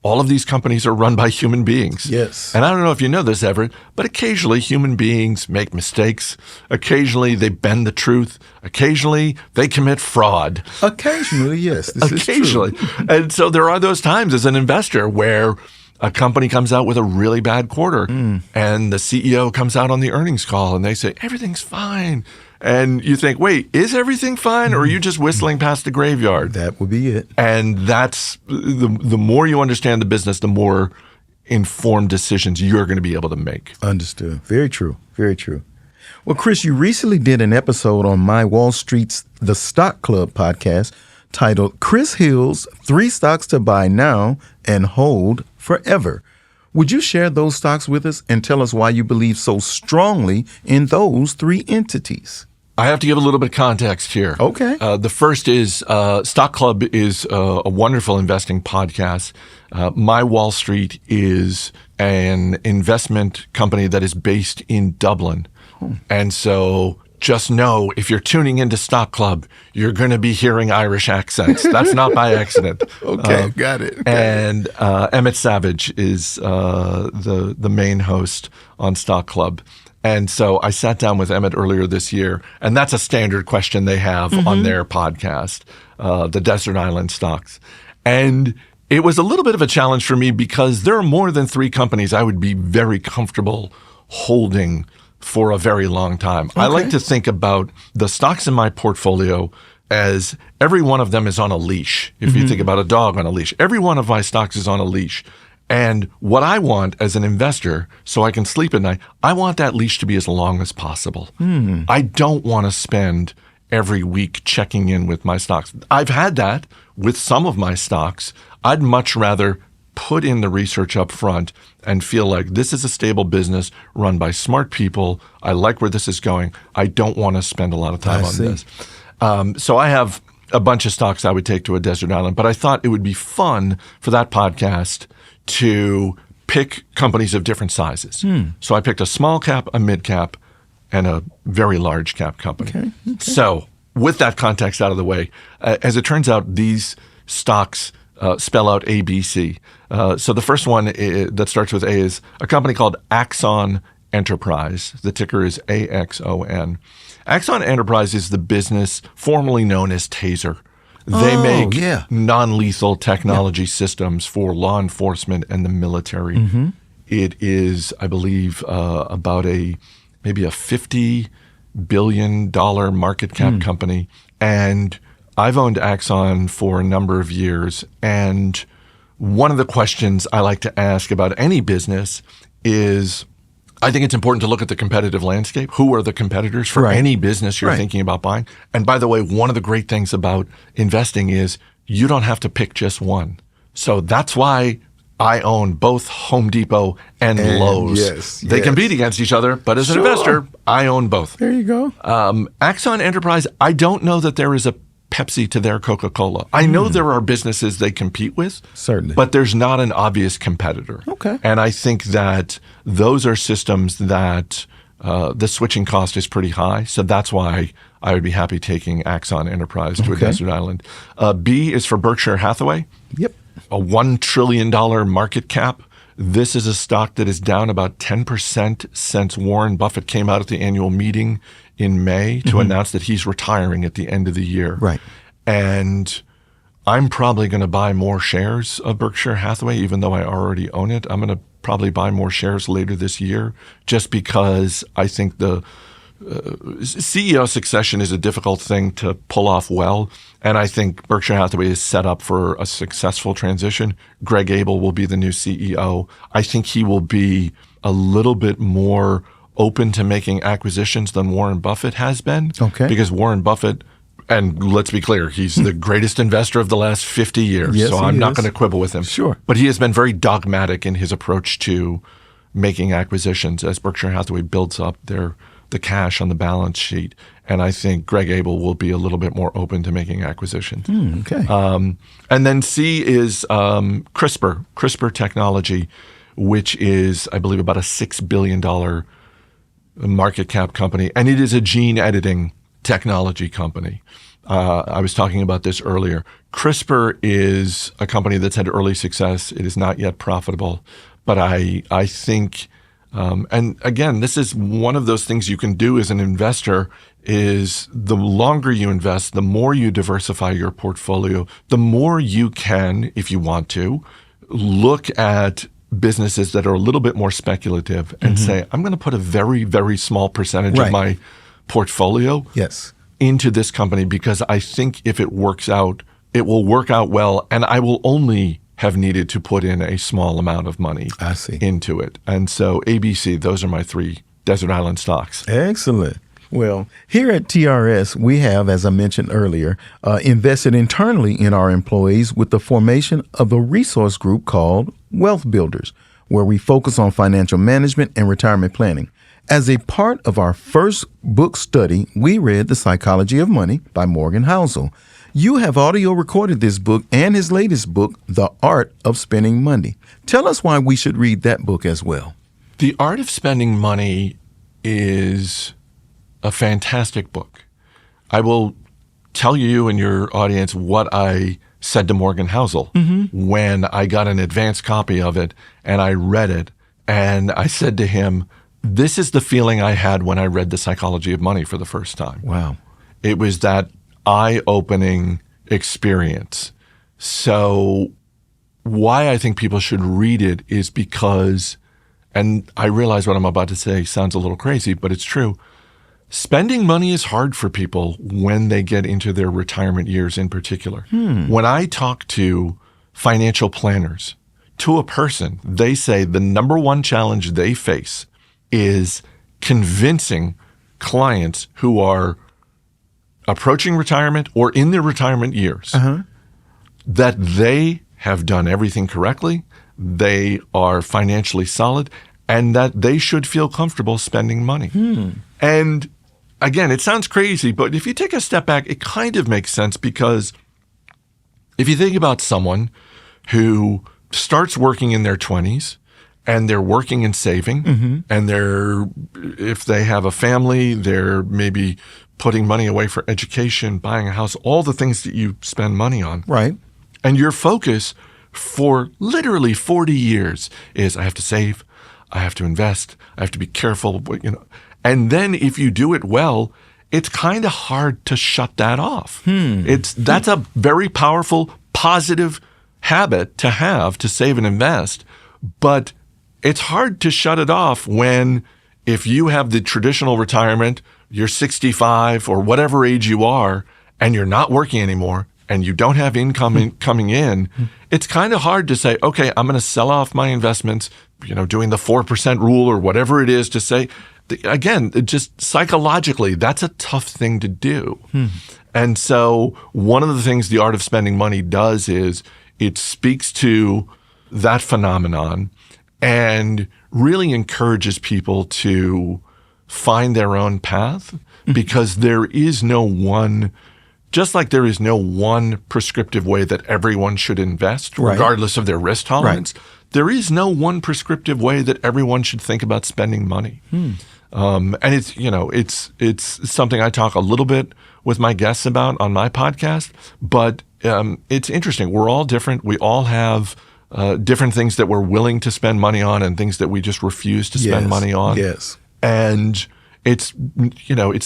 [SPEAKER 2] all of these companies are run by human beings.
[SPEAKER 1] Yes.
[SPEAKER 2] And I don't know if you know this, Everett, but occasionally human beings make mistakes. Occasionally they bend the truth. Occasionally they commit fraud.
[SPEAKER 1] Occasionally, yes. This
[SPEAKER 2] Occasionally.
[SPEAKER 1] Is true.
[SPEAKER 2] And so there are those times as an investor where a company comes out with a really bad quarter and the CEO comes out on the earnings call and they say, everything's fine. And you think, wait, is everything fine? Or are you just whistling past the graveyard?
[SPEAKER 1] That would be it.
[SPEAKER 2] And that's the more you understand the business, the more informed decisions you're going to be able to make.
[SPEAKER 1] Understood. Very true. Very true. Well, Chris, you recently did an episode on My Wall Street's The Stock Club podcast titled Chris Hill's 3 Stocks to Buy Now and Hold Forever. Would you share those stocks with us and tell us why you believe so strongly in those 3 entities?
[SPEAKER 2] I have to give a little bit of context here.
[SPEAKER 1] Okay.
[SPEAKER 2] The first is Stock Club is a wonderful investing podcast. My Wall Street is an investment company that is based in Dublin. And so just know if you're tuning into Stock Club, you're going to be hearing Irish accents. That's not by accident.
[SPEAKER 1] Okay, got it.
[SPEAKER 2] And Emmett Savage is the main host on Stock Club. And so I sat down with Emmett earlier this year, and that's a standard question they have on their podcast, the Desert Island Stocks. And it was a little bit of a challenge for me because there are more than 3 companies I would be very comfortable holding for a very long time. Okay. I like to think about the stocks in my portfolio as every one of them is on a leash. If you think about a dog on a leash, every one of my stocks is on a leash. And what I want as an investor, so I can sleep at night, I want that leash to be as long as possible. I don't want to spend every week checking in with my stocks. I've had that with some of my stocks. I'd much rather put in the research up front and feel like this is a stable business run by smart people. I like where this is going. I don't want to spend a lot of time on this. So I have a bunch of stocks I would take to a desert island, but I thought it would be fun for that podcast to pick companies of different sizes. So I picked a small cap, a mid cap, and a very large cap company. Okay. So with that context out of the way, as it turns out, these stocks spell out ABC. So the first one that starts with A is a company called Axon Enterprise. The ticker is AXON. Axon Enterprise is the business formerly known as Taser. They make non-lethal technology systems for law enforcement and the military. It is, I believe, about maybe a $50 billion market cap company. And I've owned Axon for a number of years. And one of the questions I like to ask about any business is, I think it's important to look at the competitive landscape. Who are the competitors for any business you're thinking about buying? And by the way, one of the great things about investing is you don't have to pick just one. So that's why I own both Home Depot and Lowe's. They compete against each other, but as an investor, I own both.
[SPEAKER 1] There you go.
[SPEAKER 2] Axon Enterprise, I don't know that there is a Pepsi to their Coca-Cola. I know there are businesses they compete with,
[SPEAKER 1] certainly,
[SPEAKER 2] but there's not an obvious competitor.
[SPEAKER 1] Okay.
[SPEAKER 2] And I think that those are systems that the switching cost is pretty high. So that's why I would be happy taking Axon Enterprise to a desert island. B is for Berkshire Hathaway.
[SPEAKER 1] Yep.
[SPEAKER 2] A $1 trillion market cap. This is a stock that is down about 10% since Warren Buffett came out at the annual meeting in May to announce that he's retiring at the end of the year.
[SPEAKER 1] Right.
[SPEAKER 2] And I'm probably going to buy more shares of Berkshire Hathaway, even though I already own it. I'm going to probably buy more shares later this year just because I think the CEO succession is a difficult thing to pull off well. And I think Berkshire Hathaway is set up for a successful transition. Greg Abel will be the new CEO. I think he will be a little bit more open to making acquisitions than Warren Buffett has been. Okay. Because Warren Buffett, and let's be clear, he's the greatest investor of the last 50 years.
[SPEAKER 1] Yes,
[SPEAKER 2] so I'm not going to quibble with him.
[SPEAKER 1] Sure.
[SPEAKER 2] But he has been very dogmatic in his approach to making acquisitions as Berkshire Hathaway builds up the cash on the balance sheet. And I think Greg Abel will be a little bit more open to making acquisitions.
[SPEAKER 1] Okay.
[SPEAKER 2] And then C is CRISPR Technology, which is, I believe, about a $6 billion market cap company, and it is a gene editing technology company. I was talking about this earlier. CRISPR is a company that's had early success. It is not yet profitable, but I think, and again, this is one of those things you can do as an investor, is the longer you invest, the more you diversify your portfolio, the more you can, if you want to, look at businesses that are a little bit more speculative and say, I'm going to put a very, very small percentage of my portfolio into this company, because I think if it works out, it will work out well, and I will only have needed to put in a small amount of money into it. And so ABC, those are my 3 desert island stocks.
[SPEAKER 1] Excellent. Well, here at TRS, we have, as I mentioned earlier, invested internally in our employees with the formation of a resource group called Wealth Builders, where we focus on financial management and retirement planning. As a part of our first book study, we read The Psychology of Money by Morgan Housel. You have audio recorded this book and his latest book, The Art of Spending Money. Tell us why we should read that book as well.
[SPEAKER 2] The Art of Spending Money is a fantastic book. I will tell you and your audience what I said to Morgan Housel when I got an advanced copy of it and I read it. And I said to him, this is the feeling I had when I read The Psychology of Money for the first time.
[SPEAKER 1] Wow.
[SPEAKER 2] It was that eye-opening experience. So why I think people should read it is because, and I realize what I'm about to say sounds a little crazy, but it's true. Spending money is hard for people when they get into their retirement years in particular. When I talk to financial planners, to a person, they say the number one challenge they face is convincing clients who are approaching retirement or in their retirement years that they have done everything correctly, they are financially solid, and that they should feel comfortable spending money. And again, it sounds crazy, but if you take a step back, it kind of makes sense, because if you think about someone who starts working in their 20s and they're working and saving, and if they have a family, they're maybe putting money away for education, buying a house, all the things that you spend money on.
[SPEAKER 1] Right.
[SPEAKER 2] And your focus for literally 40 years is, I have to save, I have to invest, I have to be careful, And then if you do it well, it's kind of hard to shut that off. That's a very powerful, positive habit to have, to save and invest. But it's hard to shut it off when, if you have the traditional retirement, you're 65 or whatever age you are, and you're not working anymore, and you don't have income coming in, it's kind of hard to say, okay, I'm going to sell off my investments, doing the 4% rule or whatever it is, to say, again, just psychologically, that's a tough thing to do. And so one of the things The Art of Spending Money does is it speaks to that phenomenon and really encourages people to find their own path, because there is no one, just like there is no one prescriptive way that everyone should invest, regardless of their risk tolerance, there is no one prescriptive way that everyone should think about spending money. And it's something I talk a little bit with my guests about on my podcast, but it's interesting. We're all different. We all have different things that we're willing to spend money on and things that we just refuse to spend money on.
[SPEAKER 1] Yes.
[SPEAKER 2] And it's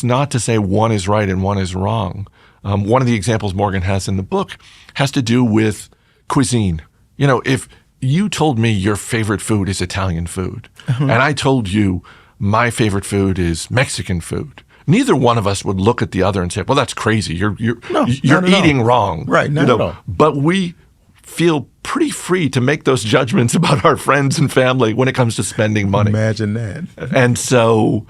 [SPEAKER 2] not to say one is right and one is wrong. One of the examples Morgan has in the book has to do with cuisine. If you told me your favorite food is Italian food, and I told you my favorite food is Mexican food, neither one of us would look at the other and say, well, that's crazy. You're eating wrong.
[SPEAKER 1] Right, not at all.
[SPEAKER 2] But we feel pretty free to make those judgments about our friends and family when it comes to spending money.
[SPEAKER 1] Imagine that.
[SPEAKER 2] And so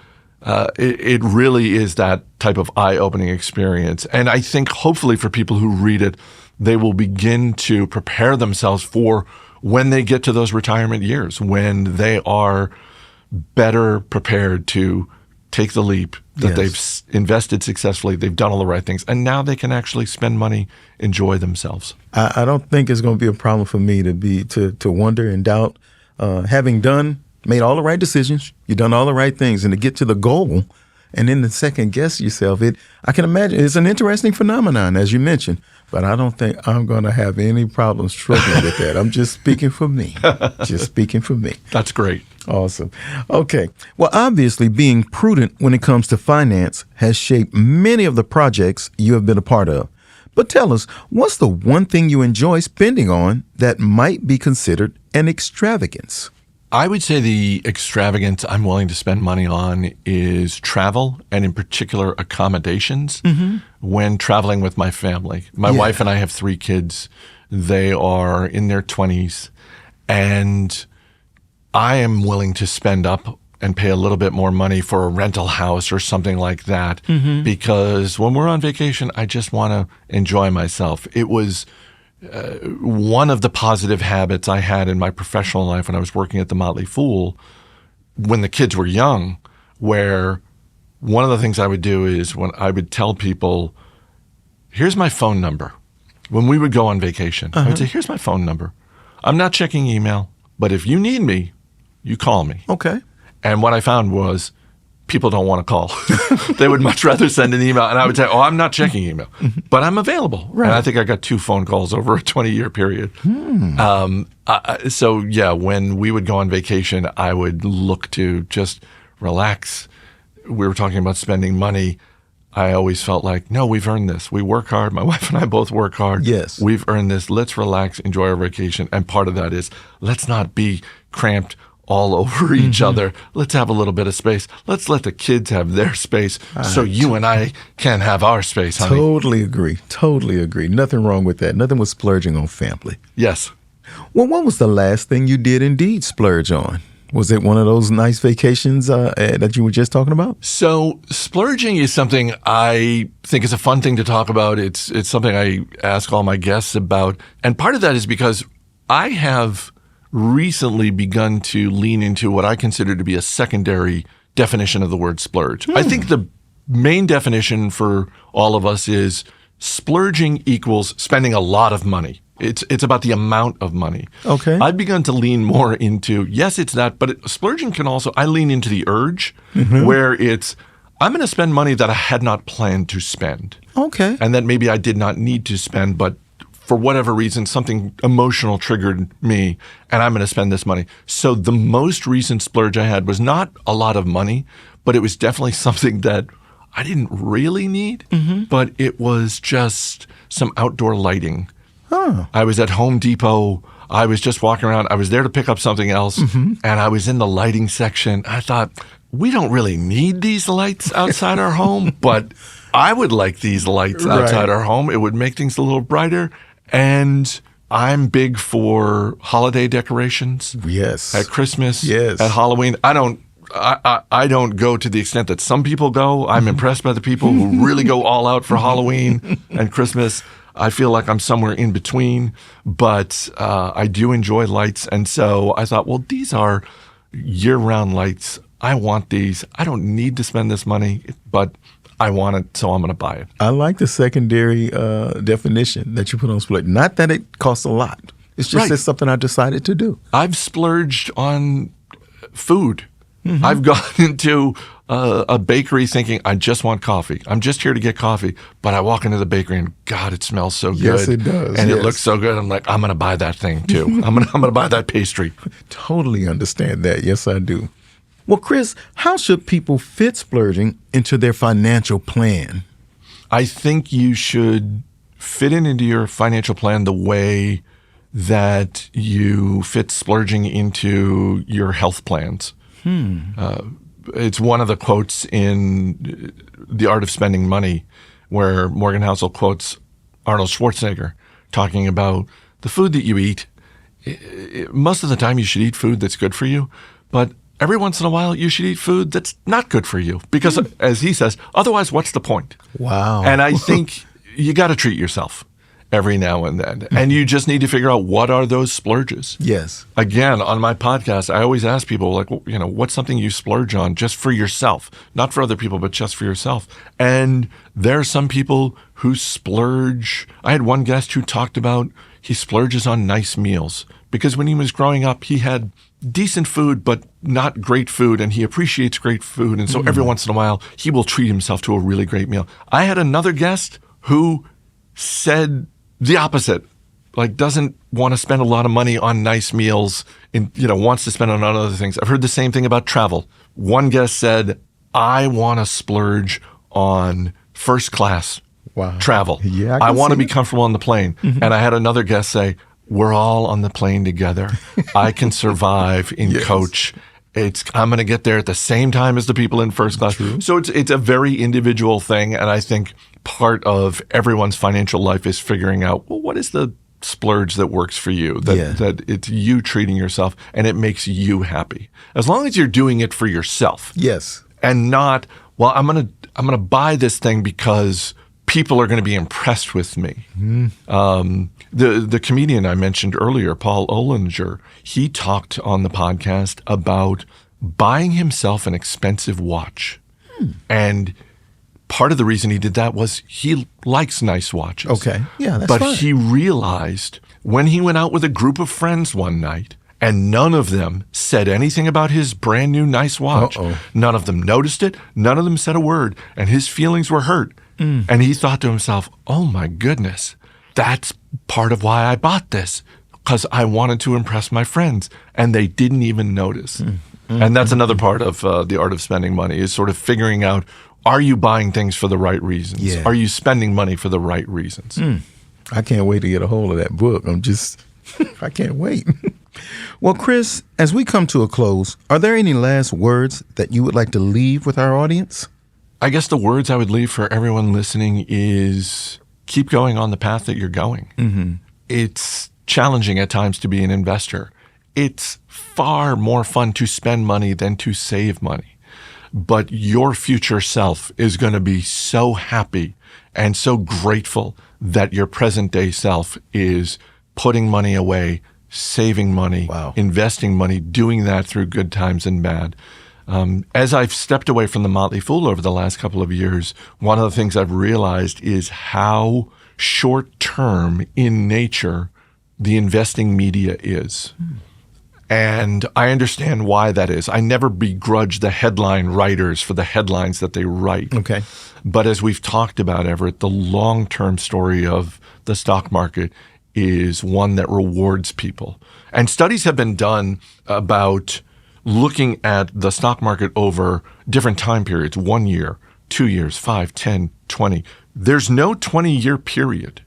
[SPEAKER 2] it really is that type of eye-opening experience. And I think hopefully for people who read it, they will begin to prepare themselves for when they get to those retirement years, when they are better prepared to take the leap, that they've invested successfully, they've done all the right things, and now they can actually spend money, enjoy themselves.
[SPEAKER 1] I don't think it's going to be a problem for me to wonder and doubt. Having done made all the right decisions, you've done all the right things, and to get to the goal and then to second guess yourself, I can imagine it's an interesting phenomenon, as you mentioned, but I don't think I'm going to have any problems struggling with that. I'm just speaking for me.
[SPEAKER 2] That's great.
[SPEAKER 1] Awesome. Okay. Well, obviously, being prudent when it comes to finance has shaped many of the projects you have been a part of. But tell us, what's the one thing you enjoy spending on that might be considered an extravagance?
[SPEAKER 2] I would say the extravagance I'm willing to spend money on is travel, and in particular accommodations when traveling with my family. My wife and I have 3 kids. They are in their 20s, and I am willing to spend up and pay a little bit more money for a rental house or something like that because when we're on vacation, I just want to enjoy myself. It was one of the positive habits I had in my professional life when I was working at the Motley Fool when the kids were young, where one of the things I would do is when I would tell people, here's my phone number. When we would go on vacation, I would say, here's my phone number. I'm not checking email, but if you need me, you call me.
[SPEAKER 1] Okay.
[SPEAKER 2] And what I found was people don't want to call. They would much rather send an email. And I would say, I'm not checking email, but I'm available. Right. And I think I got 2 phone calls over a 20-year period. So, when we would go on vacation, I would look to just relax. We were talking about spending money. I always felt like, no, we've earned this. We work hard. My wife and I both work hard.
[SPEAKER 1] Yes.
[SPEAKER 2] We've earned this. Let's relax, enjoy our vacation. And part of that is let's not be cramped all over each other. Let's have a little bit of space. Let's let the kids have their space so you and I can have our space, honey.
[SPEAKER 1] Totally agree. Nothing wrong with that. Nothing with splurging on family.
[SPEAKER 2] Yes.
[SPEAKER 1] Well, what was the last thing you did indeed splurge on? Was it one of those nice vacations that you were just talking about?
[SPEAKER 2] So splurging is something I think is a fun thing to talk about. It's something I ask all my guests about. And part of that is because I have recently begun to lean into what I consider to be a secondary definition of the word splurge. I think the main definition for all of us is splurging equals spending a lot of money. It's about the amount of money.
[SPEAKER 1] Okay.
[SPEAKER 2] I've begun to lean more into, yes, it's that, but splurging can also, I lean into the urge where it's, I'm going to spend money that I had not planned to spend.
[SPEAKER 1] Okay.
[SPEAKER 2] And that maybe I did not need to spend, but for whatever reason, something emotional triggered me, and I'm going to spend this money. So the most recent splurge I had was not a lot of money, but it was definitely something that I didn't really need, but it was just some outdoor lighting. I was at Home Depot. I was just walking around. I was there to pick up something else, and I was in the lighting section. I thought, we don't really need these lights outside our home, but I would like these lights outside our home. It would make things a little brighter. And I'm big for holiday decorations.
[SPEAKER 1] Yes.
[SPEAKER 2] At Christmas.
[SPEAKER 1] Yes.
[SPEAKER 2] At Halloween. I don't go to the extent that some people go. I'm impressed by the people who really go all out for Halloween and Christmas. I feel like I'm somewhere in between, but I do enjoy lights. And so I thought, well, these are year-round lights. I want these. I don't need to spend this money, but I want it, so I'm going to buy it. I
[SPEAKER 1] like the secondary definition that you put on splurge. Not that it costs a lot. It's just it's something I decided to do.
[SPEAKER 2] I've splurged on food. I've gone into a bakery thinking, I just want coffee. I'm just here to get coffee. But I walk into the bakery and, God, it smells so good.
[SPEAKER 1] Yes, it does.
[SPEAKER 2] And it looks so good. I'm like, I'm going to buy that thing too. I'm going to buy that pastry.
[SPEAKER 1] Totally understand that. Yes, I do. Well, Chris, how should people fit splurging into their financial plan?
[SPEAKER 2] I think you should fit it into your financial plan the way that you fit splurging into your health plans. It's one of the quotes in The Art of Spending Money where Morgan Housel quotes Arnold Schwarzenegger talking about the food that you eat. Most of the time you should eat food that's good for you, but every once in a while, you should eat food that's not good for you because, as he says, otherwise, what's the point?
[SPEAKER 1] Wow.
[SPEAKER 2] And I think you got to treat yourself every now and then. And you just need to figure out what are those splurges.
[SPEAKER 1] Yes.
[SPEAKER 2] Again, on my podcast, I always ask people, like, what's something you splurge on just for yourself? Not for other people, but just for yourself. And there are some people who splurge. I had one guest who talked about he splurges on nice meals. Because when he was growing up, he had decent food, but not great food, and he appreciates great food. And so every once in a while, he will treat himself to a really great meal. I had another guest who said the opposite, like doesn't want to spend a lot of money on nice meals and, wants to spend it on other things. I've heard the same thing about travel. One guest said, I want to splurge on first class travel.
[SPEAKER 1] Yeah,
[SPEAKER 2] I want to be comfortable on the plane. And I had another guest say, we're all on the plane together. I can survive in coach. I'm going to get there at the same time as the people in first class.
[SPEAKER 1] True.
[SPEAKER 2] So it's a very individual thing. And I think part of everyone's financial life is figuring out, well, what is the splurge that works for you, that it's you treating yourself and it makes you happy. As long as you're doing it for yourself.
[SPEAKER 1] Yes.
[SPEAKER 2] And not, well, I'm going to buy this thing because people are going to be impressed with me. The comedian I mentioned earlier, Paul Ollinger, he talked on the podcast about buying himself an expensive watch. And part of the reason he did that was he likes nice watches.
[SPEAKER 1] Okay. Yeah, that's
[SPEAKER 2] But
[SPEAKER 1] fine.
[SPEAKER 2] he realized when he went out with a group of friends one night and none of them said anything about his brand new nice watch. None of them noticed it. None of them said a word. And his feelings were hurt. And he thought to himself, oh my goodness, that's part of why I bought this, because I wanted to impress my friends. And they didn't even notice. And that's another part of the art of spending money, is sort of figuring out, are you buying things for the right reasons?
[SPEAKER 1] Yeah.
[SPEAKER 2] Are you spending money for the right reasons?
[SPEAKER 1] I can't wait to get a hold of that book. I can't wait. Well, Chris, as we come to a close, are there any last words that you would like to leave with our audience?
[SPEAKER 2] I guess the words I would leave for everyone listening is keep going on the path that you're going. It's challenging at times to be an investor. It's far more fun to spend money than to save money. But your future self is going to be so happy and so grateful that your present day self is putting money away, saving money, investing money, doing that through good times and bad. As I've stepped away from the Motley Fool over the last couple of years, one of the things I've realized is how short-term in nature the investing media is. And I understand why that is. I never begrudge the headline writers for the headlines that they write.
[SPEAKER 1] Okay.
[SPEAKER 2] But as we've talked about, Everett, the long-term story of the stock market is one that rewards people. And studies have been done about looking at the stock market over different time periods, 1 year, 2 years, 5, 10, 20. There's no 20-year period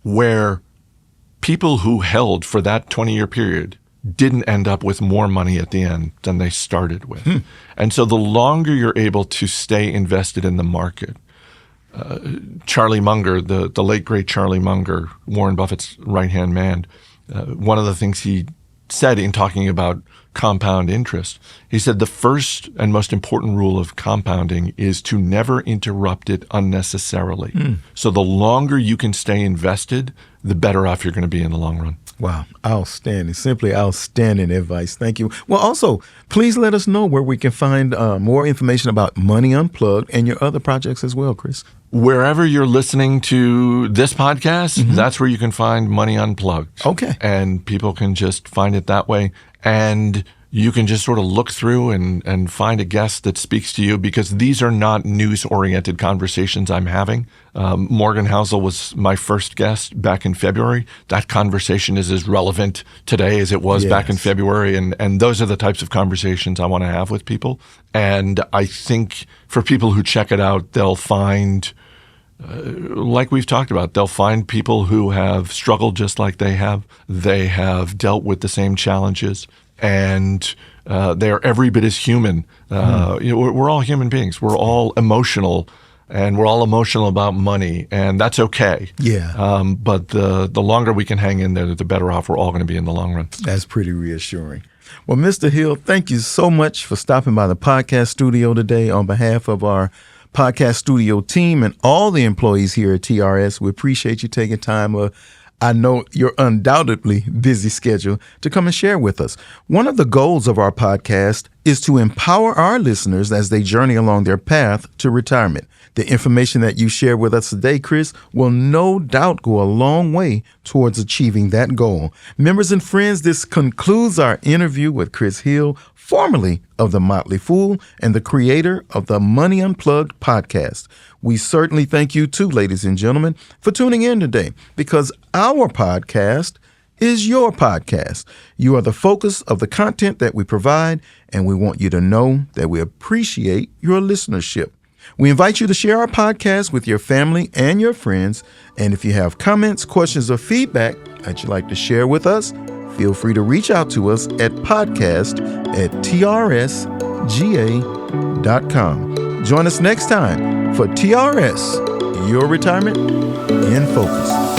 [SPEAKER 2] where people who held for that 20-year period didn't end up with more money at the end than they started with. And so the longer you're able to stay invested in the market, Charlie Munger, the late, great Charlie Munger, Warren Buffett's right-hand man, one of the things he said in talking about compound interest, he said the first and most important rule of compounding is to never interrupt it unnecessarily. So the longer you can stay invested, the better off you're going to be in the long run.
[SPEAKER 1] Wow. Outstanding. Simply outstanding advice. Thank you. Well, also, please let us know where we can find more information about Money Unplugged and your other projects as well, Chris.
[SPEAKER 2] Wherever you're listening to this podcast, that's where you can find Money Unplugged.
[SPEAKER 1] Okay.
[SPEAKER 2] And people can just find it that way. And you can just sort of look through and find a guest that speaks to you, because these are not news-oriented conversations I'm having. Morgan Housel was my first guest back in February. That conversation is as relevant today as it was back in February. And those are the types of conversations I want to have with people. And I think for people who check it out, they'll find, like we've talked about, they'll find people who have struggled just like they have. They have dealt with the same challenges. And they're every bit as human. We're all human beings. We're all emotional, and we're all emotional about money, and that's okay.
[SPEAKER 1] Yeah.
[SPEAKER 2] But the longer we can hang in there, the better off we're all going to be in the long run.
[SPEAKER 1] That's pretty reassuring. Well, Mr. Hill, thank you so much for stopping by the podcast studio today. On behalf of our podcast studio team and all the employees here at TRS, we appreciate you taking time I know your undoubtedly busy schedule to come and share with us. One of the goals of our podcast is to empower our listeners as they journey along their path to retirement. The information that you share with us today, Chris, will no doubt go a long way towards achieving that goal. Members and friends, this concludes our interview with Chris Hill, formerly of the Motley Fool and the creator of the Money Unplugged podcast. We certainly thank you too, ladies and gentlemen, for tuning in today, because our podcast is your podcast. You are the focus of the content that we provide, and we want you to know that we appreciate your listenership. We invite you to share our podcast with your family and your friends. And if you have comments, questions, or feedback that you'd like to share with us, feel free to reach out to us at podcast@trsga.com. Join us next time for TRS, Your Retirement in Focus.